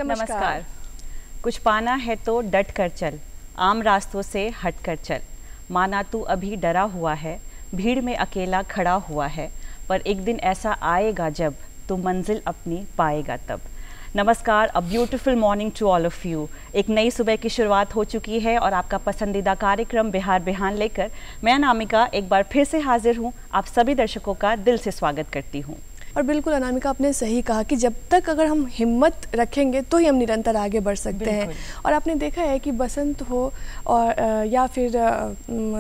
नमस्कार। कुछ पाना है तो डट कर चल, आम रास्तों से हट कर चल। माना तू अभी डरा हुआ है, भीड़ में अकेला खड़ा हुआ है, पर एक दिन ऐसा आएगा जब तू मंजिल अपनी पाएगा तब। नमस्कार, a beautiful morning to all of you. एक नई सुबह की शुरुआत हो चुकी है और आपका पसंदीदा कार्यक्रम बिहार बिहान लेकर मैं अनामिका एक बार फिर से हाजिर हूँ। आप सभी दर्शकों का दिल से स्वागत करती हूँ। और बिल्कुल अनामिका, आपने सही कहा कि जब तक अगर हम हिम्मत रखेंगे तो ही हम निरंतर आगे बढ़ सकते हैं। और आपने देखा है कि बसंत हो और या फिर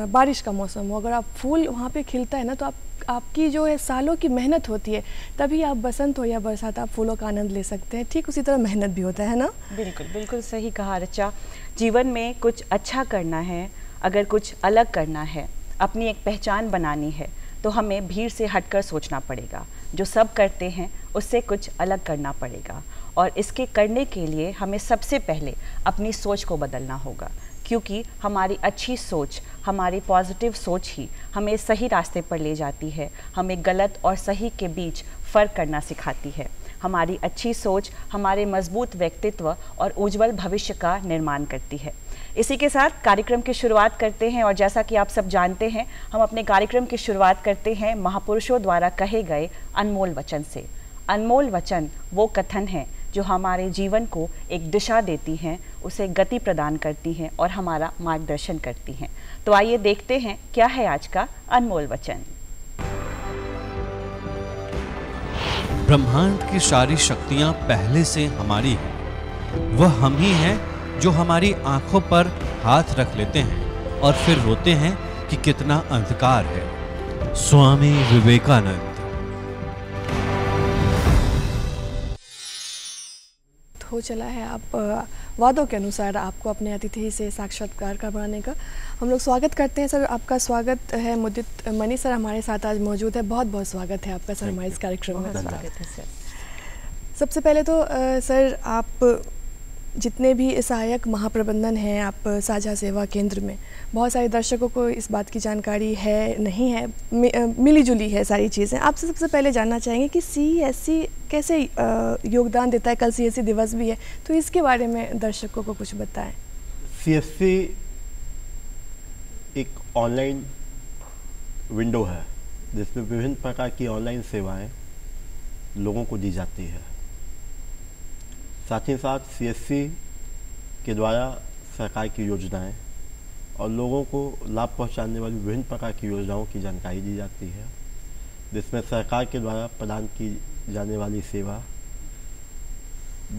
बारिश का मौसम हो, अगर आप फूल वहाँ पे खिलता है ना, तो आपकी जो है सालों की मेहनत होती है, तभी आप बसंत हो या बरसात आप फूलों का आनंद ले सकते हैं। ठीक उसी तरह मेहनत भी होता है ना। बिल्कुल बिल्कुल सही कहा रचा। जीवन में कुछ अच्छा करना है, अगर कुछ अलग करना है, अपनी एक पहचान बनानी है, तो हमें भीड़ से हटकर सोचना पड़ेगा। जो सब करते हैं उससे कुछ अलग करना पड़ेगा, और इसके करने के लिए हमें सबसे पहले अपनी सोच को बदलना होगा, क्योंकि हमारी अच्छी सोच, हमारी पॉजिटिव सोच ही हमें सही रास्ते पर ले जाती है, हमें गलत और सही के बीच फ़र्क करना सिखाती है। हमारी अच्छी सोच हमारे मजबूत व्यक्तित्व और उज्जवल भविष्य का निर्माण करती है। इसी के साथ कार्यक्रम की शुरुआत करते हैं, और जैसा कि आप सब जानते हैं, हम अपने कार्यक्रम की शुरुआत करते हैं महापुरुषों द्वारा कहे गए अनमोल वचन से। अनमोल वचन वो कथन हैं जो हमारे जीवन को एक दिशा देती हैं, उसे गति प्रदान करती हैं और हमारा मार्गदर्शन करती हैं। तो आइए देखते हैं क्या है आज का अनमोल वचन। ब्रह्मांड की सारी शक्तियां पहले से हमारी हैं। वह हम ही हैं जो हमारी आंखों पर हाथ रख लेते हैं और फिर रोते हैं कि कितना अंधकार है। स्वामी विवेकानंद। हो चला है आप वादों के अनुसार आपको अपने अतिथि से साक्षात्कार करवाने का। हम लोग स्वागत करते हैं सर, आपका स्वागत है। मुदित मनी सर हमारे साथ आज मौजूद है। बहुत बहुत स्वागत है आपका सर हमारे इस कार्यक्रम में। स्वागत है सर। सबसे पहले तो सर, आप जितने भी सहायक महाप्रबंधन हैं आप साझा सेवा केंद्र में, बहुत सारे दर्शकों को इस बात की जानकारी है नहीं है, मिली जुली है सारी चीज़ें। आपसे सबसे पहले जानना चाहेंगे कि CSC कैसे योगदान देता है। कल CSC दिवस भी है, तो इसके बारे में दर्शकों को कुछ बताएं। CSC एक ऑनलाइन विंडो है जिसमें विभिन्न प्रकार की ऑनलाइन सेवाएं लोगों को दी जाती है। साथ ही साथ CSC के द्वारा सरकार की योजनाएं और लोगों को लाभ पहुंचाने वाली विभिन्न प्रकार की योजनाओं की जानकारी दी जाती है, जिसमें सरकार के द्वारा प्रदान की जाने वाली सेवा,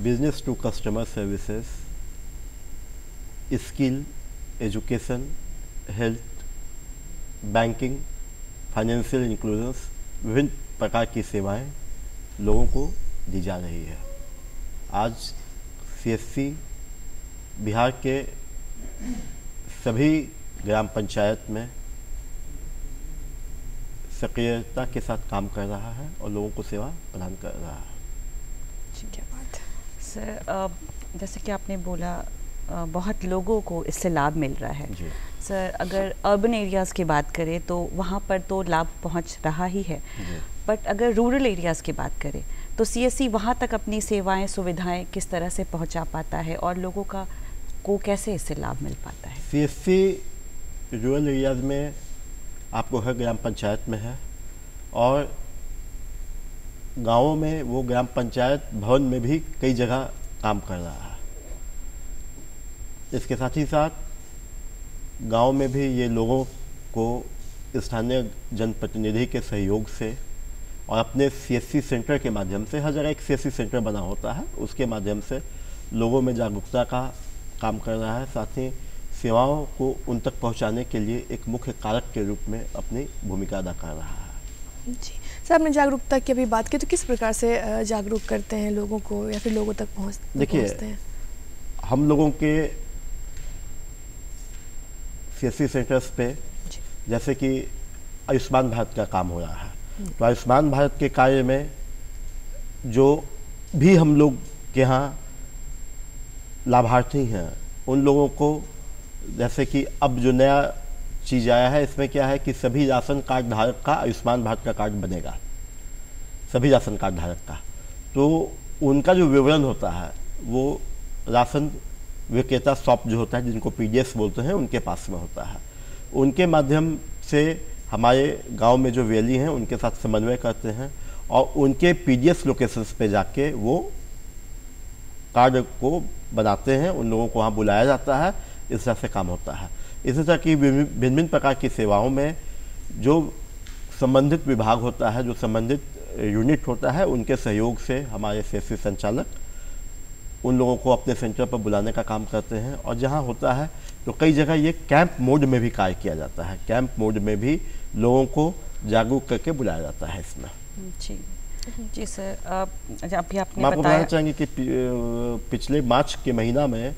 business to customer services, skill, education, health, banking, financial inclusions, विभिन्न प्रकार की सेवाएं लोगों को दी जा रही है। आज CSC बिहार के सभी ग्राम पंचायत में सक्रियता के साथ काम कर रहा है और लोगों को सेवा प्रदान कर रहा है। क्या बात है सर। जैसे कि आपने बोला, बहुत लोगों को इससे लाभ मिल रहा है जी। सर, अगर अर्बन एरियाज़ की बात करें तो वहाँ पर तो लाभ पहुँच रहा ही है, बट अगर रूरल एरियाज़ की बात करें तो CSC वहाँ तक अपनी सेवाएं, सुविधाएं किस तरह से पहुँचा पाता है और लोगों को कैसे इससे लाभ मिल पाता है? CSC रूरल एरियाज में आपको हर ग्राम पंचायत में है, और गांवों में वो ग्राम पंचायत भवन में भी कई जगह काम कर रहा है। इसके साथ ही साथ गांव में भी ये लोगों को स्थानीय जनप्रतिनिधि के सहयोग से और अपने CSC सेंटर के माध्यम से, हर जगह एक CSC सेंटर बना होता है, उसके माध्यम से लोगों में जागरूकता का काम कर रहा है। साथ ही सेवाओं को उन तक पहुंचाने के लिए एक मुख्य कारक के रूप में अपनी भूमिका अदा कर रहा है। जी सर, आपने जागरूकता की अभी बात की, तो किस प्रकार से जागरूक करते हैं लोगों को या फिर लोगों तक पहुँचते हैं? हम लोगों के CSC सेंटर्स पे जैसे कि आयुष्मान भारत का काम हो रहा है, तो आयुष्मान भारत के कार्य में जो भी हम लोग के यहाँ लाभार्थी हैं, उन लोगों को, जैसे कि अब जो नया चीज़ आया है, इसमें क्या है कि सभी राशन कार्ड धारक का आयुष्मान भारत का कार्ड बनेगा, सभी राशन कार्ड धारक का। तो उनका जो विवरण होता है वो राशन विक्रेता शॉप जो होता है, जिनको पीडीएस बोलते हैं, उनके पास में होता है। उनके माध्यम से हमारे गांव में जो वैली हैं उनके साथ समन्वय करते हैं और उनके पीडीएस लोकेशंस पे जाके वो कार्ड को बनाते हैं, उन लोगों को वहाँ बुलाया जाता है, इस तरह से काम होता है। इसी तरह की भिन्न भिन्न प्रकार की सेवाओं में जो संबंधित विभाग होता है, जो संबंधित यूनिट होता है, उनके सहयोग से हमारे सीएससी संचालक उन लोगों को अपने सेंटर पर बुलाने का काम करते हैं। और जहाँ होता है तो कई जगह ये कैंप मोड में भी कार्य किया जाता है, कैंप मोड में भी लोगों को जागरूक करके बुलाया जाता है इसमें। जी जी सर, अभी आपने मैं आपको बताया बताना चाहेंगे कि पिछले मार्च के महीना में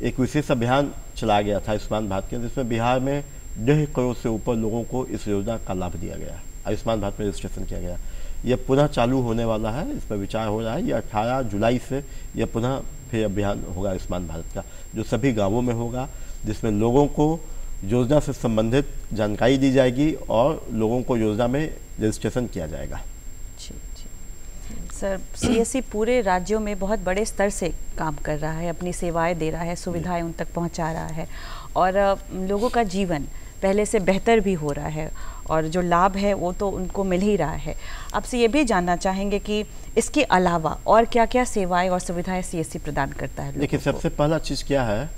एक विशेष अभियान चलाया गया था आयुष्मान भारत के, जिसमें बिहार में 1.5 करोड़ से ऊपर लोगों को इस योजना का लाभ दिया गया, आयुष्मान भारत में रजिस्ट्रेशन किया गया। यह पुनः चालू होने वाला है, इस पर विचार हो रहा है। यह 18 जुलाई से यह पुनः फिर अभियान होगा आयुष्मान भारत का, जो सभी गाँवों में होगा, जिसमें लोगों को योजना से संबंधित जानकारी दी जाएगी और लोगों को योजना में रजिस्ट्रेशन किया जाएगा। जी जी सर, सीएससी पूरे राज्यों में बहुत बड़े स्तर से काम कर रहा है, अपनी सेवाएं दे रहा है, सुविधाएं उन तक पहुंचा रहा है और लोगों का जीवन पहले से बेहतर भी हो रहा है और जो लाभ है वो तो उनको मिल ही रहा है। आपसे ये भी जानना चाहेंगे कि इसके अलावा और क्या क्या सेवाएं और सुविधाएं सीएससी प्रदान करता है? देखिए, सबसे पहला चीज़ क्या है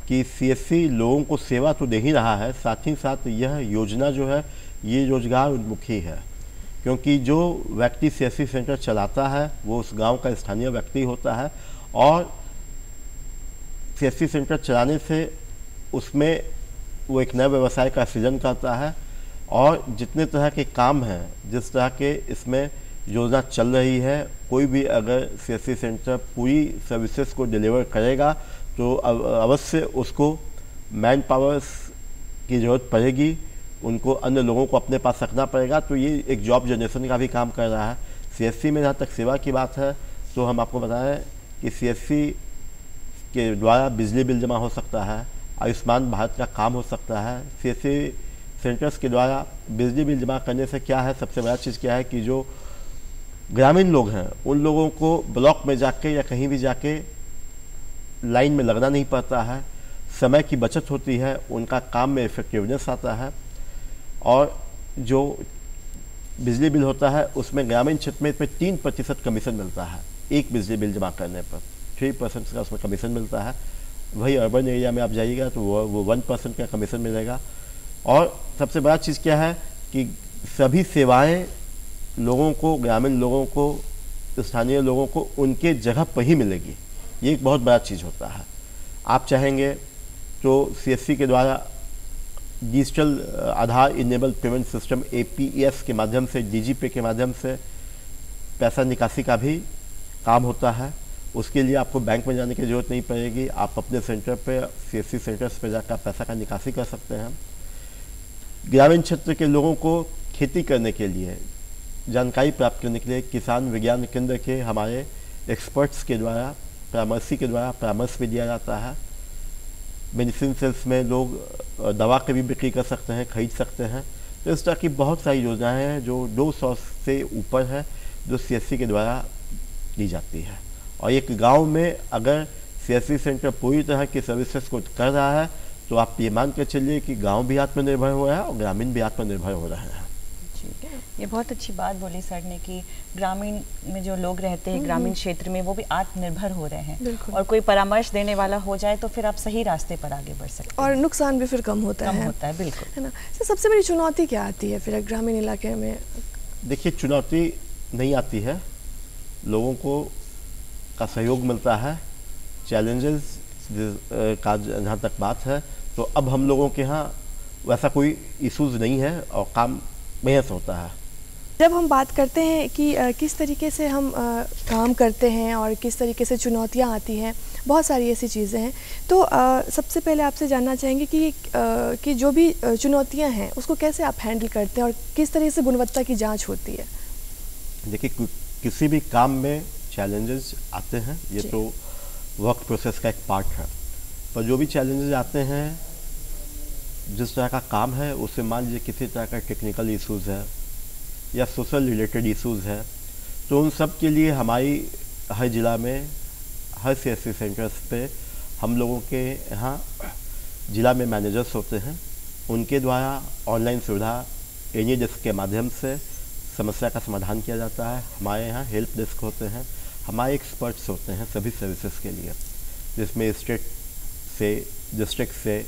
कि सीएससी लोगों को सेवा तो दे ही रहा है, साथ ही साथ यह योजना जो है ये रोजगार उन्मुखी है, क्योंकि जो व्यक्ति सीएससी सेंटर चलाता है वो उस गांव का स्थानीय व्यक्ति होता है और सीएससी सेंटर चलाने से उसमें वो एक नए व्यवसाय का सृजन करता है और जितने तरह के काम हैं, जिस तरह के इसमें योजना चल रही है, कोई भी अगर सीएससी सेंटर पूरी सर्विसेज को डिलीवर करेगा तो अवश्य उसको मैन पावर्स की ज़रूरत पड़ेगी, उनको अन्य लोगों को अपने पास रखना पड़ेगा। तो ये एक जॉब जनरेशन का भी काम कर रहा है। सीएससी में जहाँ तक सेवा की बात है तो हम आपको बताएं कि सीएससी के द्वारा बिजली बिल जमा हो सकता है, आयुष्मान भारत का काम हो सकता है। सीएससी सेंटर्स के द्वारा बिजली बिल जमा करने से क्या है, सबसे बड़ा चीज़ क्या है कि जो ग्रामीण लोग हैं उन लोगों को ब्लॉक में जाके या कहीं भी जाके लाइन में लगना नहीं पड़ता है, समय की बचत होती है, उनका काम में इफेक्टिवनेस आता है और जो बिजली बिल होता है उसमें ग्रामीण क्षेत्र में 3% कमीशन मिलता है एक बिजली बिल जमा करने पर, 3% का उसमें कमीशन मिलता है। वही अर्बन एरिया में आप जाइएगा तो वो 1% का कमीशन मिलेगा। और सबसे बड़ा चीज़ क्या है कि सभी सेवाएं लोगों को, ग्रामीण लोगों को, स्थानीय लोगों को उनके जगह पर ही मिलेगी, ये एक बहुत बड़ा चीज़ होता है। आप चाहेंगे तो सीएससी के द्वारा डिजिटल आधार इनेबल पेमेंट सिस्टम APS के माध्यम से, DigiPay के माध्यम से पैसा निकासी का भी काम होता है। उसके लिए आपको बैंक में जाने की ज़रूरत नहीं पड़ेगी, आप अपने सेंटर पे, सीएससी सेंटर्स पे जाकर पैसा का निकासी कर सकते हैं। ग्रामीण क्षेत्र के लोगों को खेती करने के लिए, जानकारी प्राप्त करने के लिए किसान विज्ञान केंद्र के हमारे एक्सपर्ट्स के द्वारा, परामर्शी के द्वारा परामर्श भी दिया जाता है। मेडिसिन सेल्स में लोग दवा की भी बिक्री कर सकते हैं, खरीद सकते हैं। तो इस तरह की बहुत सारी योजनाएं हैं जो 200 से ऊपर है जो सीएससी के द्वारा दी जाती है। और एक गांव में अगर सीएससी सेंटर पूरी तरह की सर्विसेज को कर रहा है तो आप ये मान के चलिए कि गांव भी आत्मनिर्भर हो रहा है और ग्रामीण भी आत्मनिर्भर हो रहे हैं। ये बहुत अच्छी बात बोली सर ने कि ग्रामीण में जो लोग रहते हैं, ग्रामीण क्षेत्र में, वो भी आत्मनिर्भर हो रहे हैं और कोई परामर्श देने वाला हो जाए तो फिर आप सही रास्ते पर आगे बढ़ सकते हैं और नुकसान भी फिर कम होता है। बिल्कुल, है ना। तो सबसे बड़ी चुनौती क्या आती है फिर ग्रामीण इलाके में? देखिए, चुनौती नहीं आती है, लोगों को का सहयोग मिलता है। चैलेंजेस का जहाँ तक बात है तो अब हम लोगों के यहाँ वैसा कोई इश्यूज़ नहीं है और काम बेहद होता है। जब हम बात करते हैं कि किस तरीके से हम काम करते हैं और किस तरीके से चुनौतियां आती हैं, बहुत सारी ऐसी चीज़ें हैं, तो सबसे पहले आपसे जानना चाहेंगे कि जो भी चुनौतियां हैं उसको कैसे आप हैंडल करते हैं और किस तरीके से गुणवत्ता की जांच होती है? देखिए, किसी भी काम में चैलेंजेस आते हैं, ये तो वर्क प्रोसेस का एक पार्ट है, पर जो भी चैलेंजेस आते हैं, जिस तरह का काम है उससे मान लीजिए किसी तरह का टेक्निकल इश्यूज़ है या सोशल रिलेटेड इश्यूज़ है, तो उन सब के लिए हमारी हर ज़िला में, हर CSC सेंटर्स पे हम लोगों के यहाँ जिला में मैनेजर्स होते हैं, उनके द्वारा ऑनलाइन सुविधा एनी डेस्क के माध्यम से समस्या का समाधान किया जाता है। हमारे यहाँ हेल्प डेस्क होते हैं, हमारे एक्सपर्ट्स होते हैं सभी सर्विसेज के लिए, जिसमें स्टेट से, डिस्ट्रिक्ट से,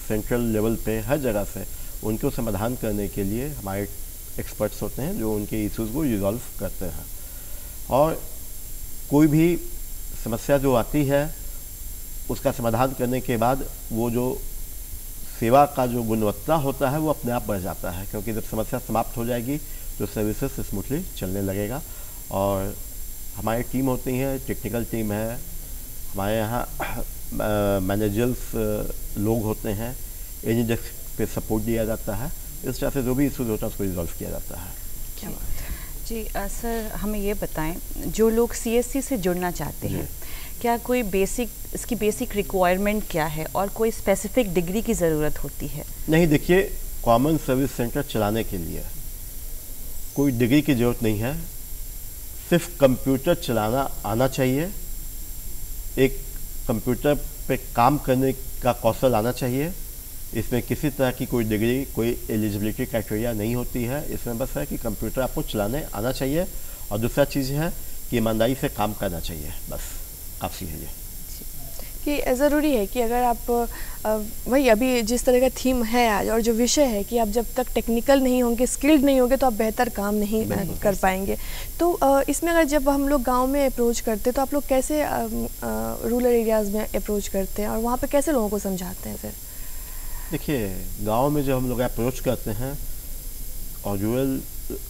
सेंट्रल लेवल पे हर जगह से उनको समाधान करने के लिए हमारे एक्सपर्ट्स होते हैं जो उनके इश्यूज़ को रिजॉल्व करते हैं। और कोई भी समस्या जो आती है उसका समाधान करने के बाद वो जो सेवा का जो गुणवत्ता होता है वो अपने आप बढ़ जाता है, क्योंकि जब समस्या समाप्त हो जाएगी तो सर्विसेज स्मूथली चलने लगेगा। और हमारी टीम होती है, टेक्निकल टीम है, हमारे यहाँ मैनेजर्स लोग होते हैं, एनी डेस्क पे सपोर्ट दिया जाता है। इस तरह से जो भी इशूज़ होता है उसको रिजॉल्व किया जाता है। क्या बात है जी। सर हमें ये बताएं, जो लोग CSC से जुड़ना चाहते हैं, क्या कोई इसकी बेसिक रिक्वायरमेंट क्या है और कोई स्पेसिफिक डिग्री की ज़रूरत होती है? नहीं, देखिए, कॉमन सर्विस सेंटर चलाने के लिए कोई डिग्री की ज़रूरत नहीं है, सिर्फ कंप्यूटर चलाना आना चाहिए, एक कंप्यूटर पे काम करने का कौशल आना चाहिए। इसमें किसी तरह की कोई डिग्री, कोई एलिजिबिलिटी क्राइटेरिया नहीं होती है। इसमें बस है कि कंप्यूटर आपको चलाने आना चाहिए और दूसरा चीज़ है कि ईमानदारी से काम करना चाहिए, बस काफ़ी है ये। कि ज़रूरी है कि अगर आप वही अभी जिस तरह का थीम है आज और जो विषय है कि आप जब तक टेक्निकल नहीं होंगे, स्किल्ड नहीं होंगे, तो आप बेहतर काम नहीं कर पाएंगे। तो इसमें अगर जब हम लोग गांव में अप्रोच करते तो आप लोग कैसे रूरल एरियाज़ में अप्रोच करते हैं और वहाँ पे कैसे लोगों को समझाते हैं फिर? देखिए, गांव में जब हम लोग अप्रोच करते हैं और रूरल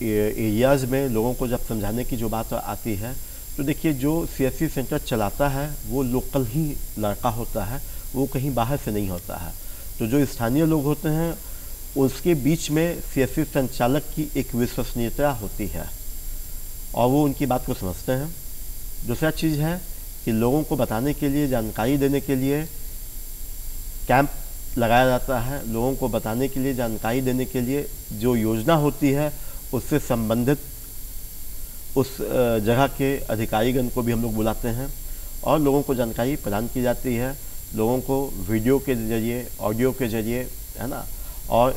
एरियाज़ में लोगों को जब समझाने की जो बात आती है, तो देखिए, जो CSC सेंटर चलाता है वो लोकल ही लड़का होता है, वो कहीं बाहर से नहीं होता है। तो जो स्थानीय लोग होते हैं उसके बीच में CSC संचालक की एक विश्वसनीयता होती है और वो उनकी बात को समझते हैं। दूसरा चीज़ है कि लोगों को बताने के लिए, जानकारी देने के लिए कैंप लगाया जाता है। लोगों को बताने के लिए, जानकारी देने के लिए जो योजना होती है उससे संबंधित उस जगह के अधिकारीगण को भी हम लोग बुलाते हैं और लोगों को जानकारी प्रदान की जाती है। लोगों को वीडियो के जरिए, ऑडियो के जरिए, है ना, और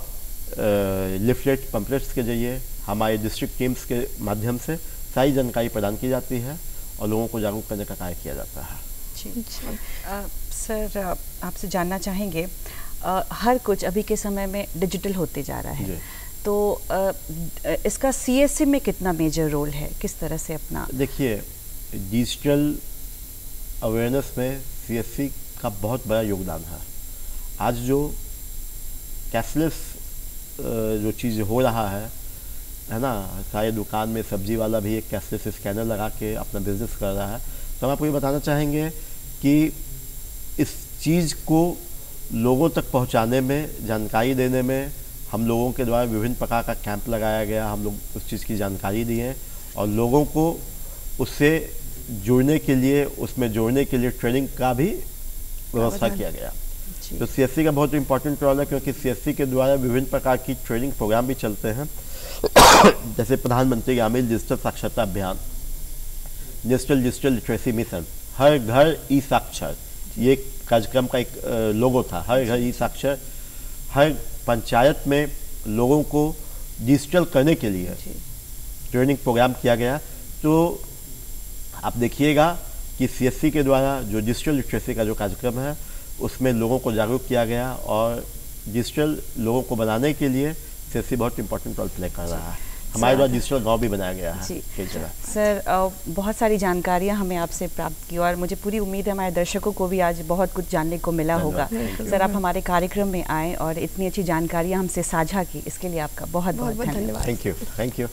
लिफलेट पंपलेट्स के जरिए, हमारे डिस्ट्रिक्ट टीम्स के माध्यम से सारी जानकारी प्रदान की जाती है और लोगों को जागरूक करने का कार्य किया जाता है। जी। सर आपसे जानना चाहेंगे, हर कुछ अभी के समय में डिजिटल होते जा रहा है, तो इसका CSC में कितना मेजर रोल है, किस तरह से अपना? देखिए, डिजिटल अवेयरनेस में CSC का बहुत बड़ा योगदान है। आज जो कैशलेस जो चीज़ हो रहा है ना, सारे दुकान में सब्जी वाला भी एक कैशलेस स्कैनर लगा के अपना बिजनेस कर रहा है। तो हम आपको ये बताना चाहेंगे कि इस चीज़ को लोगों तक पहुंचाने में, जानकारी देने में हम लोगों के द्वारा विभिन्न प्रकार का कैंप लगाया गया। हम लोग उस चीज़ की जानकारी दी है और लोगों को उससे जुड़ने के लिए, उसमें जोड़ने के लिए ट्रेनिंग का भी व्यवस्था किया गया। तो CSC का बहुत इम्पोर्टेंट रोल है, क्योंकि CSC के द्वारा विभिन्न प्रकार की ट्रेनिंग प्रोग्राम भी चलते हैं जैसे प्रधानमंत्री ग्रामीण डिजिटल साक्षरता अभियान, नेशनल डिजिटल लिटरेसी मिशन, हर घर ई साक्षर, ये कार्यक्रम का एक लोगो था, हर घर ई साक्षर। हर पंचायत में लोगों को डिजिटल करने के लिए ट्रेनिंग प्रोग्राम किया गया। तो आप देखिएगा कि CSC के द्वारा जो डिजिटल लिटरेसी का जो कार्यक्रम है उसमें लोगों को जागरूक किया गया और डिजिटल लोगों को बनाने के लिए CSC बहुत इंपॉर्टेंट रोल प्ले कर रहा है। हमारे द्वारा डिजिटल गांव भी बनाया गया है कई जगह। सर बहुत सारी जानकारियां हमें आपसे प्राप्त की और मुझे पूरी उम्मीद है हमारे दर्शकों को भी आज बहुत कुछ जानने को मिला होगा। सर, आप हमारे कार्यक्रम में आए और इतनी अच्छी जानकारियां हमसे साझा की, इसके लिए आपका बहुत बहुत धन्यवाद। Thank you.